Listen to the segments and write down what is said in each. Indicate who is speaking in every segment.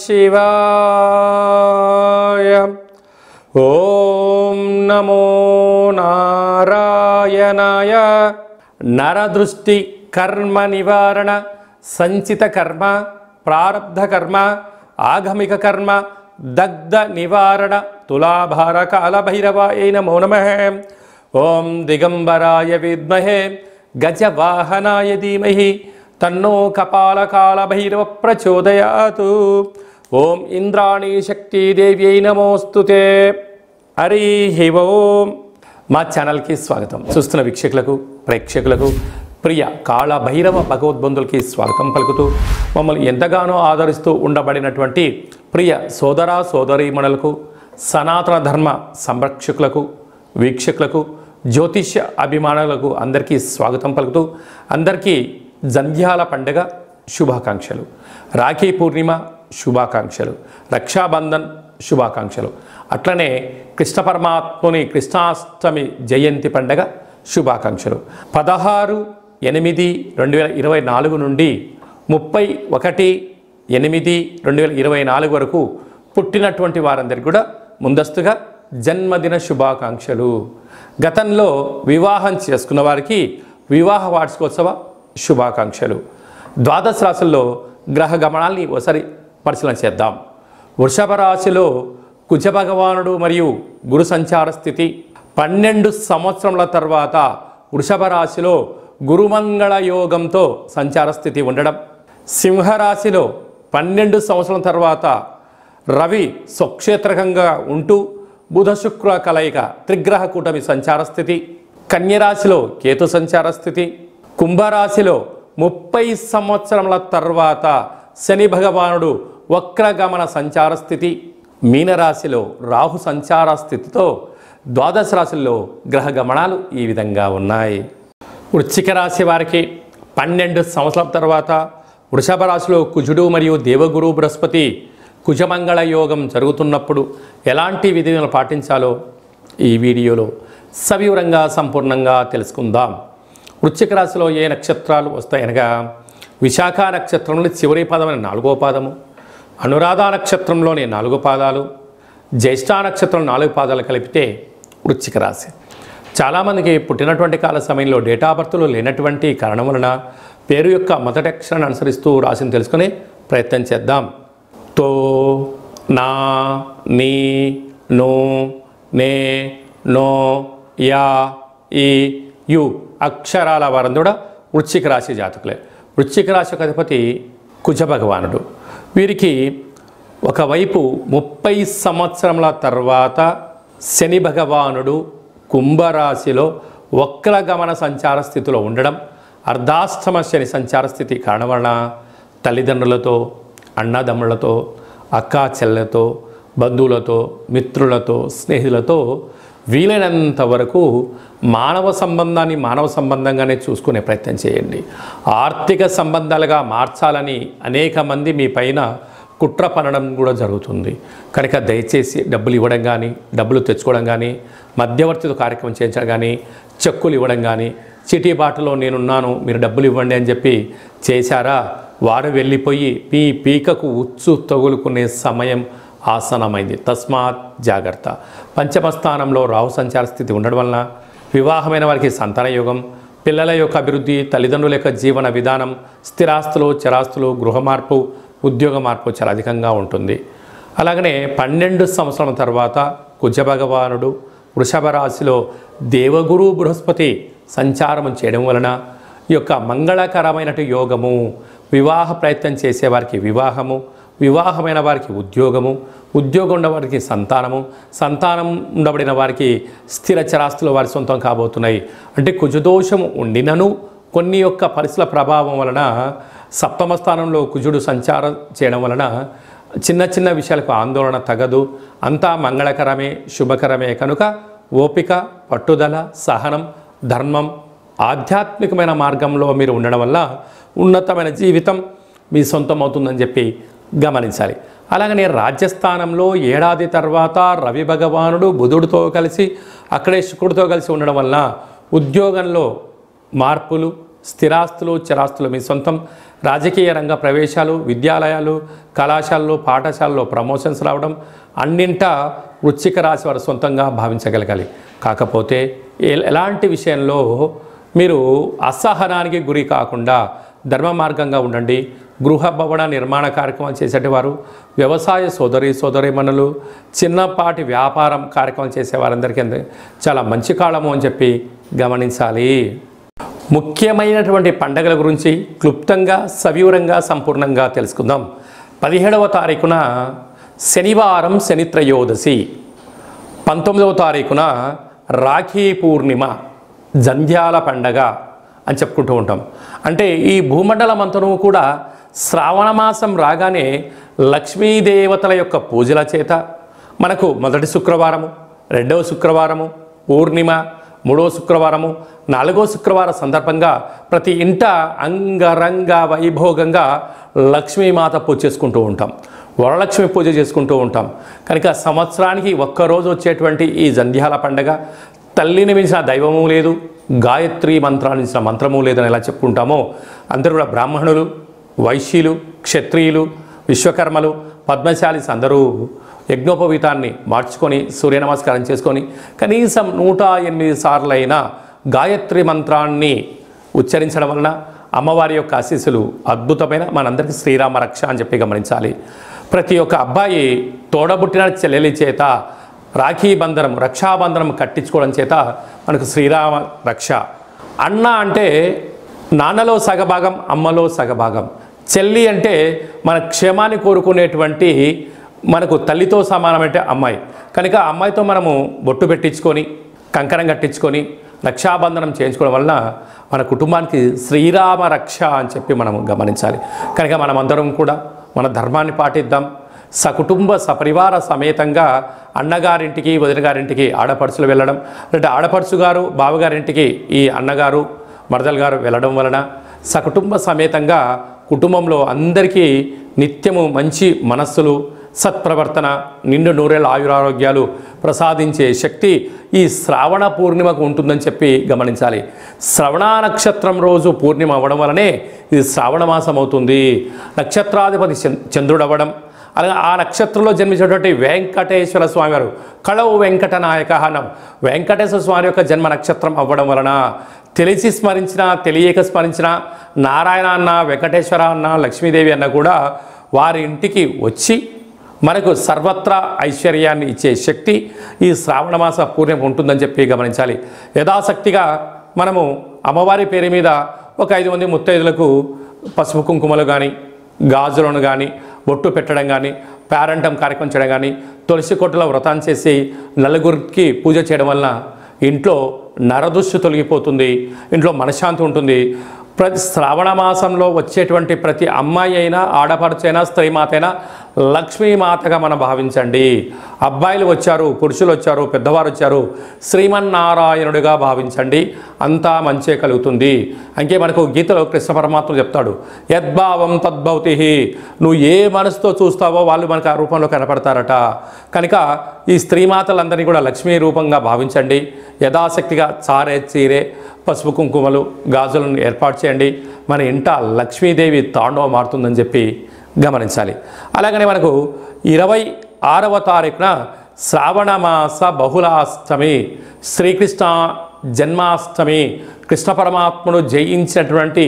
Speaker 1: శివాయ. ఓం నమో నారాయణాయ. నరదృష్టి కర్మ నివారణ, సంచిత కర్మ, ప్రారబ్ధ కర్మ, ఆగమిక కర్మ, దగ్ధ నివారణ, తులాభార కాలభైరవాయ నమో నమః. ఓం దిగంబరాయ విద్మహే గజవాహనాయ ధీమహి తన్నో కపాలకాలభైరవ ప్రచోదయాతు. ఓం ఇంద్రాణీ శక్తిదేవ్యై నమోస్తుతే. హరి ఓం. మా ఛానల్కి స్వాగతం. చూస్తున్న వీక్షకులకు, ప్రేక్షకులకు, ప్రియ కాళభైరవ భగవద్బంధులకి స్వాగతం పలుకుతూ, మమ్మల్ని ఎంతగానో ఆదరిస్తూ ఉండబడినటువంటి ప్రియ సోదర సోదరీమణులకు, సనాతన ధర్మ సంరక్షకులకు, వీక్షకులకు, జ్యోతిష్య అభిమానులకు అందరికీ స్వాగతం పలుకుతూ, అందరికీ జంధ్యాల పండుగ శుభాకాంక్షలు, రాఖీ పూర్ణిమ శుభాకాంక్షలు, రక్షాబంధన్ శుభాకాంక్షలు, అట్లనే కృష్ణ పరమాత్ముని కృష్ణాష్టమి జయంతి పండుగ శుభాకాంక్షలు. 16/8/2024 నుండి 31/8/2024 వరకు పుట్టినటువంటి వారందరికీ కూడా ముందస్తుగా జన్మదిన శుభాకాంక్షలు. గతంలో వివాహం చేసుకున్న వారికి వివాహ వార్షికోత్సవ శుభాకాంక్షలు. ద్వాదశ రాశుల్లో గ్రహ గమనాల్ని ఒకసారి పరిశీలన చేద్దాం. వృషభ రాశిలో కుజ భగవానుడు మరియు గురు సంచార స్థితి. 12 సంవత్సరముల తర్వాత వృషభ రాశిలో గురుమంగళ యోగంతో సంచార స్థితి ఉండడం. సింహరాశిలో 12 సంవత్సరాల తర్వాత రవి స్వక్షేత్రకంగా ఉంటూ బుధ శుక్ర కలయిక త్రిగ్రహ కూటమి సంచార స్థితి. కన్యరాశిలో కేతు సంచార స్థితి. కుంభరాశిలో 30 సంవత్సరముల తర్వాత శని భగవానుడు వక్రగమన సంచార స్థితి. మీనరాశిలో రాహు సంచార స్థితితో ద్వాదశ రాశుల్లో గ్రహ గమనాలు ఈ విధంగా ఉన్నాయి. వృశ్చిక రాశి వారికి 12 సంవత్సరాల తర్వాత వృషభ రాశిలో కుజుడు మరియు దేవగురు బృహస్పతి కుజమంగళ యోగం జరుగుతున్నప్పుడు ఎలాంటి విధులను పాటించాలో ఈ వీడియోలో సవివరంగా సంపూర్ణంగా తెలుసుకుందాం. వృశ్చిక రాశిలో ఏ నక్షత్రాలు వస్తాయనగా, విశాఖ నక్షత్రంలోని చివరి పాదమైన 4వ పాదము, అనురాధ నక్షత్రంలోని 4 పాదాలు, జ్యేష్ఠ నక్షత్రం 4 పాదాలు కలిపితే వృశ్చిక రాశి. చాలామందికి పుట్టినటువంటి కాల సమయంలో డేటా బర్త్లు లేనటువంటి కారణం వలన పేరు యొక్క మొదటి అక్షరాన్ని అనుసరిస్తూ రాశిని తెలుసుకునే ప్రయత్నం చేద్దాం. తో, నా, నీ, నో, నే, నో, యా, ఈ, యు అక్షరాల వారందరూ కూడా వృశ్చిక రాశి జాతకులే. వృశ్చిక రాశి యొక్క అధిపతి కుజ భగవానుడు. వీరికి ఒకవైపు 30 సంవత్సరముల తర్వాత శని భగవానుడు కుంభరాశిలో వక్రగమన సంచార స్థితిలో ఉండడం, అర్ధాష్టమ శని సంచార స్థితి కారణం వలన తల్లిదండ్రులతో, అన్నదమ్ములతో, అక్కా చెల్లెలతో, బంధువులతో, మిత్రులతో, స్నేహితులతో వీలైనంత వరకు మానవ సంబంధంగానే చూసుకునే ప్రయత్నం చేయండి. ఆర్థిక సంబంధాలుగా మార్చాలని అనేక మంది మీ పైన కుట్ర పనడం కూడా జరుగుతుంది. కనుక దయచేసి డబ్బులు ఇవ్వడం కానీ, డబ్బులు తెచ్చుకోవడం కానీ, మధ్యవర్తితో కార్యక్రమం చేయించడం కానీ, చెక్కులు ఇవ్వడం కానీ, చిటీ బాటలో నేనున్నాను మీరు డబ్బులు ఇవ్వండి అని చెప్పి చేశారా, వారు వెళ్ళిపోయి మీ పీకకు ఉచ్చు తగులుకునే సమయం ఆసనమైంది. తస్మాత్ జాగ్రత్త. పంచమ స్థానంలో రాహు సంచార స్థితి ఉండడం వలన వివాహమైన వారికి సంతాన యోగం, పిల్లల యొక్క అభివృద్ధి, తల్లిదండ్రుల యొక్క జీవన విధానం, స్థిరాస్తులు, చరాస్తులు, గృహ మార్పు, ఉద్యోగ మార్పు చాలా అధికంగా ఉంటుంది. అలాగనే 12 సంవత్సరాల తర్వాత కుజ భగవానుడు వృషభ రాశిలో దేవగురు బృహస్పతి సంచారం చేయడం వలన ఈ యొక్క మంగళకరమైనటు యోగము, వివాహ ప్రయత్నం చేసేవారికి వివాహము, వివాహమైన వారికి ఉద్యోగము, ఉద్యోగం ఉన్నవారికి సంతానము, సంతానం ఉండబడిన వారికి స్థిర చరాస్తులు వారి సొంతం కాబోతున్నాయి. అంటే కుజదోషము ఉండినను కొన్ని యొక్క పరిస్థితుల ప్రభావం వలన సప్తమ స్థానంలో కుజుడు సంచారం చేయడం వలన చిన్న చిన్న విషయాలకు ఆందోళన తగదు. అంతా మంగళకరమే, శుభకరమే. కనుక ఓపిక, పట్టుదల, సహనం, ధర్మం, ఆధ్యాత్మికమైన మార్గంలో మీరు ఉండడం వల్ల ఉన్నతమైన జీవితం మీ సొంతం అవుతుందని చెప్పి గమనించాలి. అలాగనే రాజ్యస్థానంలో ఏడాది తర్వాత రవి భగవానుడు బుధుడితో కలిసి అక్కడే శుక్రుడితో కలిసి ఉండడం వల్ల ఉద్యోగంలో మార్పులు, స్థిరాస్తులు, చరాస్తులు మీ సొంతం, రాజకీయ రంగ ప్రవేశాలు, విద్యాలయాలు, కళాశాలలు, పాఠశాలలో ప్రమోషన్స్ రావడం, అన్నింటా వృశ్చిక రాశి వారు సొంతంగా భావించగలగాలి. కాకపోతే ఎలాంటి విషయంలో మీరు అసహనానికి గురి కాకుండా ధర్మ మార్గంగా ఉండండి. గృహ భవన నిర్మాణ కార్యక్రమాలు చేసేటివారు, వ్యవసాయ సోదరీమణులు, చిన్నపాటి వ్యాపారం కార్యక్రమం చేసేవారందరికీ చాలా మంచి కాలము అని చెప్పి గమనించాలి. ముఖ్యమైనటువంటి పండగల గురించి క్లుప్తంగా, సవివరంగా, సంపూర్ణంగా తెలుసుకుందాం. 17వ తారీఖున శనివారం శని త్రయోదశి, 19వ తారీఖున రాఖీ పూర్ణిమ, జంధ్యాల పండగ అని చెప్పుకుంటూ ఉంటాం. అంటే ఈ భూమండలం అంతను కూడా శ్రావణ మాసం రాగానే లక్ష్మీదేవతల యొక్క పూజల చేత మనకు మొదటి శుక్రవారము, రెండవ శుక్రవారము, పూర్ణిమ, మూడవ శుక్రవారము, నాలుగో శుక్రవారం సందర్భంగా ప్రతి ఇంట అంగరంగ వైభోగంగా లక్ష్మీమాత పూజ చేసుకుంటూ ఉంటాం, వరలక్ష్మి పూజ చేసుకుంటూ ఉంటాం. కనుక సంవత్సరానికి ఒక్కరోజు వచ్చేటువంటి ఈ జంధ్యాల పండగ తల్లిని మించిన దైవము లేదు, గాయత్రి మంత్రాన్ని మించిన మంత్రము లేదని ఎలా చెప్పుకుంటామో అందరూ కూడా బ్రాహ్మణులు, వైశ్యులు, క్షత్రియులు, విశ్వకర్మలు, పద్మశాలీస్ అందరూ యజ్ఞోపవీతాన్ని మార్చుకొని సూర్య నమస్కారం చేసుకొని కనీసం 108 సార్లైనా గాయత్రి మంత్రాన్ని ఉచ్చరించడం వలన అమ్మవారి యొక్క ఆశీస్సులు అద్భుతమైన మనందరికీ శ్రీరామ రక్ష అని చెప్పి గమనించాలి. ప్రతి ఒక్క అబ్బాయి తోడబుట్టిన చెల్లెలి చేత రాఖీ బంధనం, రక్షాబంధనం కట్టించుకోవడం చేత మనకు శ్రీరామ రక్ష. అన్న అంటే నాన్నలో సగభాగం, అమ్మలో సగభాగం. చెల్లి అంటే మన క్షేమాన్ని కోరుకునేటువంటి మనకు తల్లితో సమానమంటే అమ్మాయి. కనుక అమ్మాయితో మనము బొట్టు పెట్టించుకొని, కంకణం కట్టించుకొని, రక్షాబంధనం చేయించుకోవడం వలన మన కుటుంబానికి శ్రీరామ రక్ష అని చెప్పి మనము గమనించాలి. కనుక మనమందరం కూడా మన ధర్మాన్ని పాటిద్దాం. సకుటుంబ సపరివార సమేతంగా అన్నగారింటికి, వదిన గారింటికి ఆడపడుచులు వెళ్ళడం, అంటే ఆడపడుచు గారు బావగారింటికి ఈ అన్నగారు, మరదలు గారు వెళ్ళడం వలన సకుటుంబ సమేతంగా కుటుంబంలో అందరికీ నిత్యము మంచి మనస్సులు, సత్ప్రవర్తన, నిండు నూరేళ్ళ ఆయురారోగ్యాలు ప్రసాదించే శక్తి ఈ శ్రావణ పూర్ణిమకు ఉంటుందని చెప్పి గమనించాలి. శ్రవణ నక్షత్రం రోజు పూర్ణిమ అవ్వడం వలనే ఇది శ్రావణ మాసం అవుతుంది. నక్షత్రాధిపతి చంద్రుడు అవ్వడం, అలాగే ఆ నక్షత్రంలో జన్మించినటువంటి వెంకటేశ్వర స్వామి వారు కళవు వెంకట నాయక అన్నం వెంకటేశ్వర స్వామి యొక్క జన్మ నక్షత్రం అవ్వడం వలన తెలిసి స్మరించిన, తెలియక స్మరించిన నారాయణ అన్న, వెంకటేశ్వర అన్న, లక్ష్మీదేవి అన్న కూడా వారి ఇంటికి వచ్చి మనకు సర్వత్రా ఐశ్వర్యాన్ని ఇచ్చే శక్తి ఈ శ్రావణ మాస పూర్ణిమ ఉంటుందని చెప్పి గమనించాలి. యథాశక్తిగా మనము అమ్మవారి పేరు మీద ఒక 5 మంది ముత్తైదులకు పసుపు కుంకుమలు కానీ, గాజులను కానీ, బొట్టు పెట్టడం కానీ, పేరంటం కార్యక్రమం చేయడం కానీ, తులసి కొట్టులో వ్రతం చేసి నలుగురికి పూజ చేయడం వలన ఇంట్లో నరదృష్టి తొలగిపోతుంది, ఇంట్లో మనశ్శాంతి ఉంటుంది. ప్రతి శ్రావణ మాసంలో వచ్చేటువంటి ప్రతి అమ్మాయి అయినా, ఆడపడుచైనా, స్త్రీమాత అయినా లక్ష్మీమాతగా మనం భావించండి. అబ్బాయిలు వచ్చారు, పురుషులు వచ్చారు, పెద్దవారు వచ్చారు, శ్రీమన్నారాయణుడిగా భావించండి. అంతా మంచే కలుగుతుంది. అంకే మనకు గీతలో కృష్ణ పరమాత్మ చెప్తాడు, యద్భావం తద్భవతి. నువ్వు ఏ మనసుతో చూస్తావో వాళ్ళు మనకు ఆ రూపంలో కనపడతారట. కనుక ఈ స్త్రీమాతలందరినీ కూడా లక్ష్మీ రూపంగా భావించండి. యథాశక్తిగా చారే చీరే, పసుపు కుంకుమలు, గాజులను ఏర్పాటు చేయండి. మన ఇంట లక్ష్మీదేవి తాండవ మారుతుందని చెప్పి గమనించాలి. అలాగనే మనకు 26వ తారీఖున శ్రావణమాస బహుళాష్టమి, శ్రీకృష్ణ జన్మాష్టమి, కృష్ణ పరమాత్ముడు జయించినటువంటి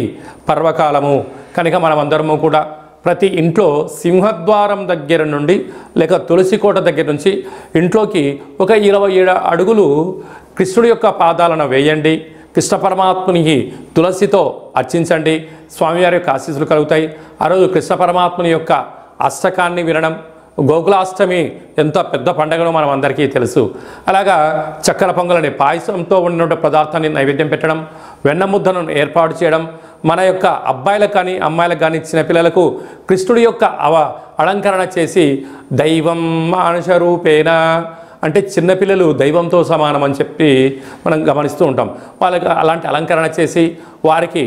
Speaker 1: పర్వకాలము. కనుక మనమందరము కూడా ప్రతి ఇంట్లో సింహద్వారం దగ్గర నుండి లేక తులసి కోట దగ్గర నుంచి ఇంట్లోకి ఒక 27 అడుగులు కృష్ణుడి యొక్క పాదాలను వేయండి. కృష్ణ పరమాత్మునికి తులసితో అర్చించండి. స్వామివారి యొక్క ఆశీస్సులు కలుగుతాయి. ఆ రోజు కృష్ణ పరమాత్ముని యొక్క అష్టకాన్ని వినడం, గోకులాష్టమి ఎంత పెద్ద పండుగనో మనం అందరికీ తెలుసు. అలాగా చక్కెర పొంగలని, పాయసంతో ఉన్న పదార్థాన్ని నైవేద్యం పెట్టడం, వెన్న ముద్దను ఏర్పాటు చేయడం, మన యొక్క అబ్బాయిలకు కానీ అమ్మాయిలకు కానీ చిన్నపిల్లలకు కృష్ణుడి యొక్క అలంకరణ చేసి దైవం మానుష రూపేణ అంటే చిన్నపిల్లలు దైవంతో సమానం అని చెప్పి మనం గమనిస్తూ ఉంటాం. వాళ్ళకి అలాంటి అలంకరణ చేసి వారికి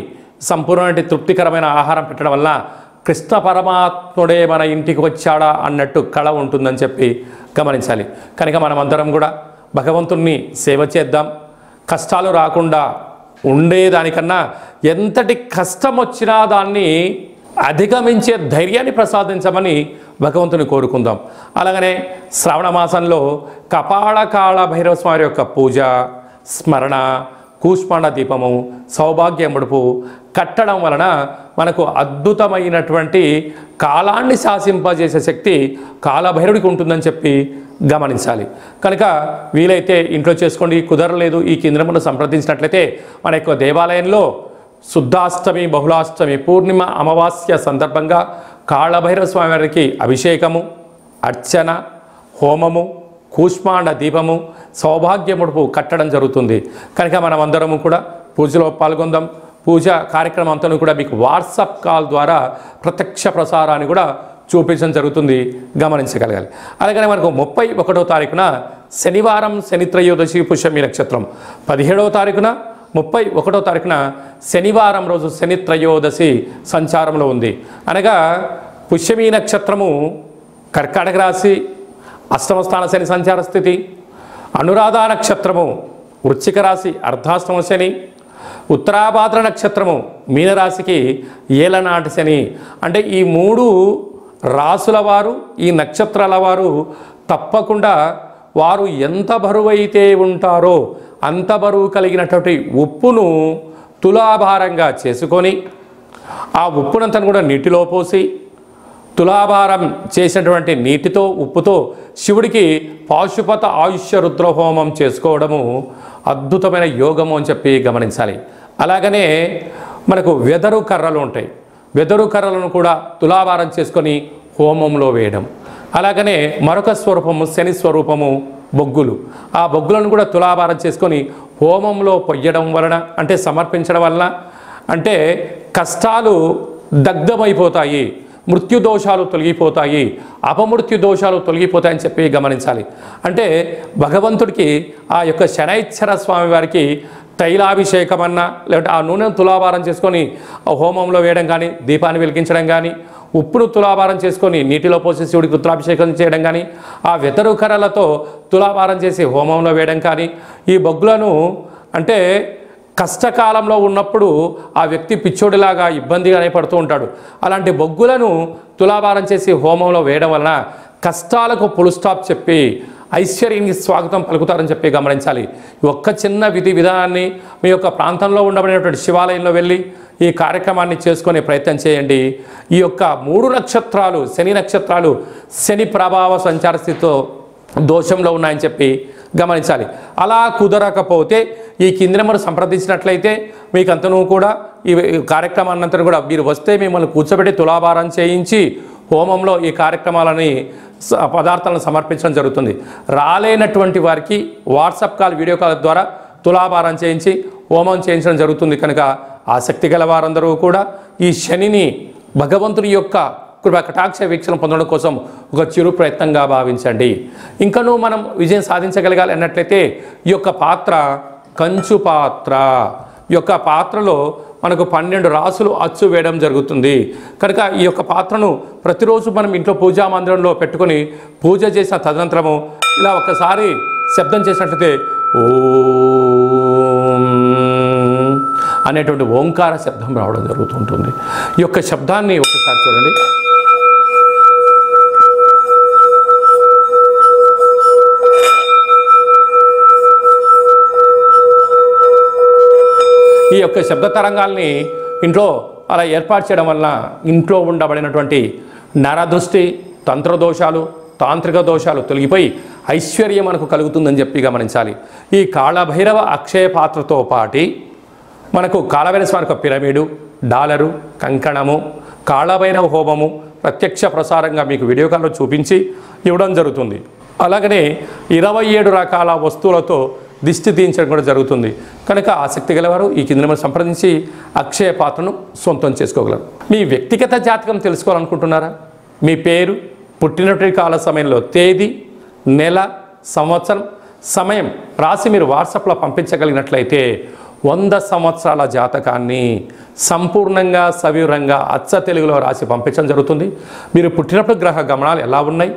Speaker 1: సంపూర్ణమైన తృప్తికరమైన ఆహారం పెట్టడం వల్ల కృష్ణ పరమాత్ముడే మన ఇంటికి వచ్చాడా అన్నట్టు కళ ఉంటుందని చెప్పి గమనించాలి. కనుక మనమందరం కూడా భగవంతుణ్ణి సేవ చేద్దాం. కష్టాలు రాకుండా ఉండేదానికన్నా ఎంతటి కష్టం వచ్చినా దాన్ని అధిగమించే ధైర్యాన్ని ప్రసాదించమని భగవంతుని కోరుకుందాం. అలాగనే శ్రావణ మాసంలో కపాల కాళ భైరవ స్వామి యొక్క పూజ, స్మరణ, కూష్మాండ దీపము, సౌభాగ్య ముడుపు కట్టడం వలన మనకు అద్భుతమైనటువంటి కాలాన్ని శాసింపజేసే శక్తి కాలభైరవుడికి ఉంటుందని చెప్పి గమనించాలి. కనుక వీలైతే ఇంట్లో చేసుకోండి, కుదరలేదు ఈ కేంద్రమును సంప్రదించినట్లయితే మన యొక్క దేవాలయంలో శుద్ధాష్టమి, బహుళాష్టమి, పూర్ణిమ, అమావాస్య సందర్భంగా కాళభైరవ స్వామి వారికి అభిషేకము, అర్చన, హోమము, కూష్మాండ దీపము, సౌభాగ్య ముడుపు కట్టడం జరుగుతుంది. కనుక మనం అందరము కూడా పూజలో పాల్గొందాం. పూజ కార్యక్రమం అంతా కూడా మీకు వాట్సాప్ కాల్ ద్వారా ప్రత్యక్ష ప్రసారాన్ని కూడా చూపించడం జరుగుతుంది, గమనించగలగాలి. అలాగనే మనకు 31వ తారీఖున శనివారం, శని త్రయోదశి, పుష్యమి నక్షత్రం. 17వ తారీఖున 31వ తారీఖున శనివారం రోజు శని త్రయోదశి సంచారంలో ఉంది. అనగా పుష్యమి నక్షత్రము కర్కాటక రాశి, అష్టమ స్థాన శని సంచార స్థితి. అనురాధ నక్షత్రము వృశ్చిక రాశి, అర్ధాష్టమ శని. ఉత్తరాభాద్ర నక్షత్రము మీనరాశికి ఏలనాటి శని. అంటే ఈ 3 రాసుల వారు, ఈ నక్షత్రాల వారు తప్పకుండా వారు ఎంత బరువు అయితే ఉంటారో అంత బరువు కలిగినటువంటి ఉప్పును తులాభారంగా చేసుకొని ఆ ఉప్పునంతను కూడా నీటిలో పోసి తులాభారం చేసినటువంటి నీటితో, ఉప్పుతో శివుడికి పాశుపత ఆయుష్య రుద్రహోమం చేసుకోవడము అద్భుతమైన యోగము అని చెప్పి గమనించాలి. అలాగనే మనకు వెదరు కర్రలు ఉంటాయి, వెదరు కర్రలను కూడా తులాభారం చేసుకొని హోమంలో వేయడం. అలాగనే మరొక స్వరూపము శని స్వరూపము బొగ్గులు. ఆ బొగ్గులను కూడా తులాభారం చేసుకొని హోమంలో పొయ్యడం వలన, అంటే సమర్పించడం వలన, అంటే కష్టాలు దగ్ధమైపోతాయి, మృత్యుదోషాలు తొలగిపోతాయి, అపమృత్యు దోషాలు తొలగిపోతాయని చెప్పి గమనించాలి. అంటే భగవంతుడికి ఆ యొక్క శనైశ్చర స్వామి వారికి తైలాభిషేకం అన్నా, లేదంటే ఆ నూనెను తులాభారం చేసుకొని హోమంలో వేయడం కానీ, దీపాన్ని వెలిగించడం కానీ, ఉప్పును తులాభారం చేసుకొని నీటిలో పోసి శివుడికి రుద్రాభిషేకం చేయడం కానీ, ఆ వెతరు కర్రలతో తులాభారం చేసి హోమంలో వేయడం కానీ, ఈ బొగ్గులను అంటే కష్టకాలంలో ఉన్నప్పుడు ఆ వ్యక్తి పిచ్చోడిలాగా ఇబ్బందిగానే పడుతూ ఉంటాడు. అలాంటి బొగ్గులను తులాభారం చేసి హోమంలో వేయడం వలన కష్టాలకు ఫుల్ స్టాప్ చెప్పి ఐశ్వర్యానికి స్వాగతం పలుకుతారని చెప్పి గమనించాలి. ఒక్క చిన్న విధి విధానాన్ని మీ యొక్క ప్రాంతంలో ఉండబడినటువంటి శివాలయంలో వెళ్ళి ఈ కార్యక్రమాన్ని చేసుకునే ప్రయత్నం చేయండి. ఈ యొక్క 3 నక్షత్రాలు, శని నక్షత్రాలు శని ప్రభావ సంచార స్థితితో దోషంలో ఉన్నాయని చెప్పి గమనించాలి. అలా కుదరకపోతే ఈ కింది నెంబర్ సంప్రదించినట్లయితే మీకంతను కూడా ఈ కార్యక్రమాన్నంతా కూడా మీరు వస్తే మిమ్మల్ని కూర్చోబెట్టి తులాభారం చేయించి హోమంలో ఈ కార్యక్రమాలని పదార్థాలను సమర్పించడం జరుగుతుంది. రాలేనటువంటి వారికి వాట్సాప్ కాల్, వీడియో కాల్ ద్వారా తులాభారం చేయించి హోమం చేయించడం జరుగుతుంది. కనుక ఆసక్తి గల వారందరూ కూడా ఈ శనిని భగవంతుని యొక్క కృపా కటాక్ష వీక్షణ పొందడం కోసం ఒక చిరు ప్రయత్నంగా భావించండి. ఇంకనూ మనం విజయం సాధించగలగాలి అన్నట్లయితే ఈ యొక్క పాత్ర కంచు పాత్ర. ఈ యొక్క పాత్రలో మనకు 12 రాసులు అచ్చు వేయడం జరుగుతుంది. కనుక ఈ యొక్క పాత్రను ప్రతిరోజు మనం ఇంట్లో పూజా మందిరంలో పెట్టుకొని పూజ చేసిన తదనంతరము ఇలా ఒకసారి శబ్దం చేసినట్లయితే ఓం అనేటువంటి ఓంకార శబ్దం రావడం జరుగుతుంటుంది. ఈ యొక్క శబ్దాన్ని ఒకసారి చూడండి. ఈ యొక్క శబ్ద తరంగాల్ని ఇంట్లో అలా ఏర్పాటు చేయడం వల్ల ఇంట్లో ఉండబడినటువంటి నరదృష్టి, తంత్రదోషాలు, తాంత్రిక దోషాలు తొలగిపోయి ఐశ్వర్యం మనకు కలుగుతుందని చెప్పి గమనించాలి. ఈ కాళభైరవ అక్షయ పాత్రతో పాటి మనకు కాళభైరవ స్వామి యొక్క పిరమిడు, డాలరు, కంకణము, కాళభైరవ హోమము ప్రత్యక్ష ప్రసారంగా మీకు వీడియో కాల్లో చూపించి ఇవ్వడం జరుగుతుంది. అలాగనే 27 రకాల వస్తువులతో దిష్టి తీయించడం కూడా జరుగుతుంది. కనుక ఆసక్తి గలవారు ఈ కింద నెంబర్ సంప్రదించి అక్షయ పాత్రను సొంతం చేసుకోగలరు. మీ వ్యక్తిగత జాతకం తెలుసుకోవాలనుకుంటున్నారా? మీ పేరు, పుట్టినటువంటి కాల సమయంలో తేదీ, నెల, సంవత్సరం, సమయం రాసి మీరు వాట్సాప్లో పంపించగలిగినట్లయితే 100 సంవత్సరాల జాతకాన్ని సంపూర్ణంగా సవివరంగా అచ్చ తెలుగులో రాసి పంపించడం జరుగుతుంది. మీరు పుట్టినప్పుడు గ్రహ గమనాలు ఎలా ఉన్నాయి,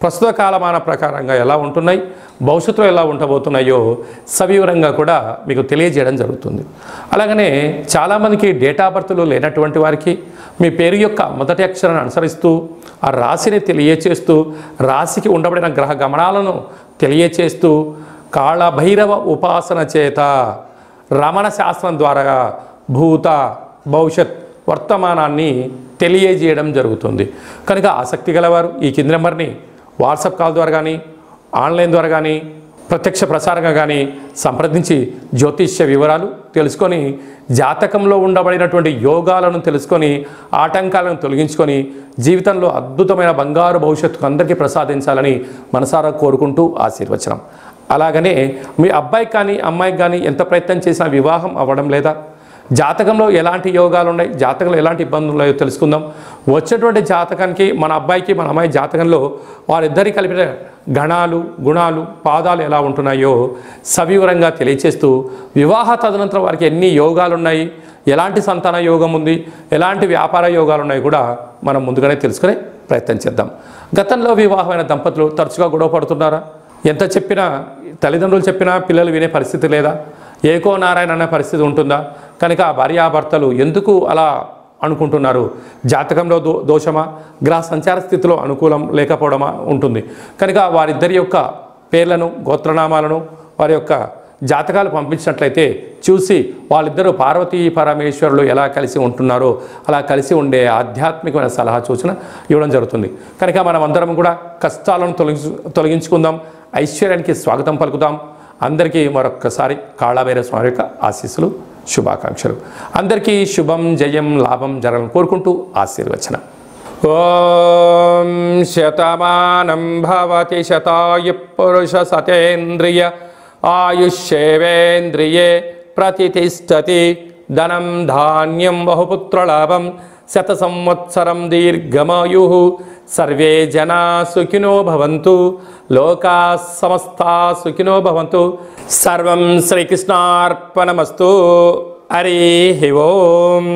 Speaker 1: ప్రస్తుత కాలమాన ప్రకారంగా ఎలా ఉంటున్నాయి, భవిష్యత్తులో ఎలా ఉండబోతున్నాయో సవివరంగా కూడా మీకు తెలియజేయడం జరుగుతుంది. అలాగనే చాలామందికి డేట్ ఆఫ్ బర్త్లు లేనటువంటి వారికి మీ పేరు యొక్క మొదటి అక్షరాన్ని అనుసరిస్తూ ఆ రాశిని తెలియచేస్తూ రాశికి ఉండబడిన గ్రహ గమనాలను తెలియచేస్తూ కాళభైరవ ఉపాసన చేత రమణ శాస్త్రం ద్వారా భూత భవిష్యత్ వర్తమానాన్ని తెలియజేయడం జరుగుతుంది. కనుక ఆసక్తి గలవారు ఈ కింది నెంబర్ని వాట్సాప్ కాల్ ద్వారా కానీ ఆన్లైన్ ద్వారా కానీ ప్రత్యక్ష ప్రసారంగా కానీ సంప్రదించి జ్యోతిష్య వివరాలు తెలుసుకొని జాతకంలో ఉండబడినటువంటి యోగాలను తెలుసుకొని ఆటంకాలను తొలగించుకొని జీవితంలో అద్భుతమైన బంగారు భవిష్యత్తుకు అందరికీ ప్రసాదించాలని మనసారా కోరుకుంటూ ఆశీర్వచనం. అలాగనే మీ అబ్బాయికి కానీ అమ్మాయికి కానీ ఎంత ప్రయత్నం చేసినా వివాహం అవ్వడం లేదా, జాతకంలో ఎలాంటి యోగాలు ఉన్నాయి, జాతకంలో ఎలాంటి ఇబ్బందులు ఉన్నాయో తెలుసుకుందాం. వచ్చేటువంటి జాతకానికి మన అబ్బాయికి మన అమ్మాయి జాతకంలో వారిద్దరి కలిపిన గణాలు గుణాలు పాదాలు ఎలా ఉంటున్నాయో సవివరంగా తెలియచేస్తూ వివాహ తదనంతరం వారికి ఎన్ని యోగాలు ఉన్నాయి, ఎలాంటి సంతాన యోగం ఉంది, ఎలాంటి వ్యాపార యోగాలు ఉన్నాయి కూడా మనం ముందుగానే తెలుసుకునే ప్రయత్నం చేద్దాం. గతంలో వివాహమైన దంపతులు తరచుగా గొడవ పడుతున్నారా? ఎంత చెప్పినా తల్లిదండ్రులు చెప్పినా పిల్లలు వినే పరిస్థితి లేదా? ఏకో నారాయణ అనే పరిస్థితి ఉంటుందా? కనుక భార్యాభర్తలు ఎందుకు అలా అనుకుంటున్నారు? జాతకంలో దోషమా, గ్రహ సంచార స్థితిలో అనుకూలం లేకపోవడమా ఉంటుంది. కనుక వారిద్దరి యొక్క పేర్లను గోత్రనామాలను వారి యొక్క జాతకాలు పంపించినట్లయితే చూసి వాళ్ళిద్దరూ పార్వతీ పరమేశ్వరులు ఎలా కలిసి ఉంటున్నారో అలా కలిసి ఉండే ఆధ్యాత్మికమైన సలహా సూచన ఇవ్వడం జరుగుతుంది. కనుక మనం అందరం కూడా కష్టాలను తొలగించుకుందాం, ఐశ్వర్యానికి స్వాగతం పలుకుదాం. అందరికీ మరొక్కసారి కాళభైరవ స్వామి యొక్క ఆశీస్సులు, శుభాకాంక్షలు. అందరికీ శుభం, జయం, లాభం జరగాలని కోరుకుంటూ ఆశీర్వచనం. ఓం శతమానం భవతి శతాయు పురుష సతేంద్రియ ఆయుష్యేవేంద్రియే ప్రతిష్టతి. ధనం ధాన్యం బహుపుత్రలాభం శత సంవత్సరం దీర్ఘమాయు. సర్వే జనా సుఖినో భవంతు, లోకా సమస్తా సుఖినో భవంతు. సర్వం శ్రీకృష్ణార్పణమస్తు. హరి ఓం.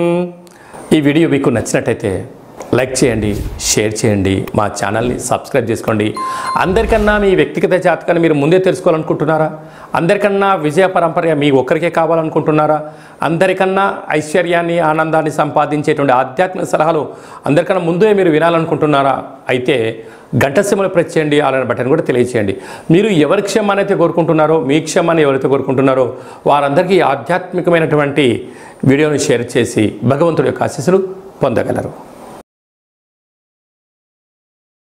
Speaker 1: ఈ వీడియో మీకు నచ్చినట్టయితే లైక్ చేయండి, షేర్ చేయండి, మా ఛానల్ని సబ్స్క్రైబ్ చేసుకోండి. అందరికన్నా మీ వ్యక్తిగత జాతకాన్ని మీరు ముందే తెలుసుకోవాలనుకుంటున్నారా? అందరికన్నా విజయ పరంపర మీ ఒక్కరికే కావాలనుకుంటున్నారా? అందరికన్నా ఐశ్వర్యాన్ని ఆనందాన్ని సంపాదించేటువంటి ఆధ్యాత్మిక సలహాలు అందరికన్నా ముందే మీరు వినాలనుకుంటున్నారా? అయితే గంట సింబల్ ప్రెస్ చేయండి, అలానే బటన్ కూడా తెలియచేయండి. మీరు ఎవరి క్షేమాన్ని అయితే కోరుకుంటున్నారో, మీ క్షేమాన్ని ఎవరైతే కోరుకుంటున్నారో వారందరికీ ఆధ్యాత్మికమైనటువంటి వీడియోని షేర్ చేసి భగవంతుడి యొక్క ఆశీస్సులు పొందగలరు.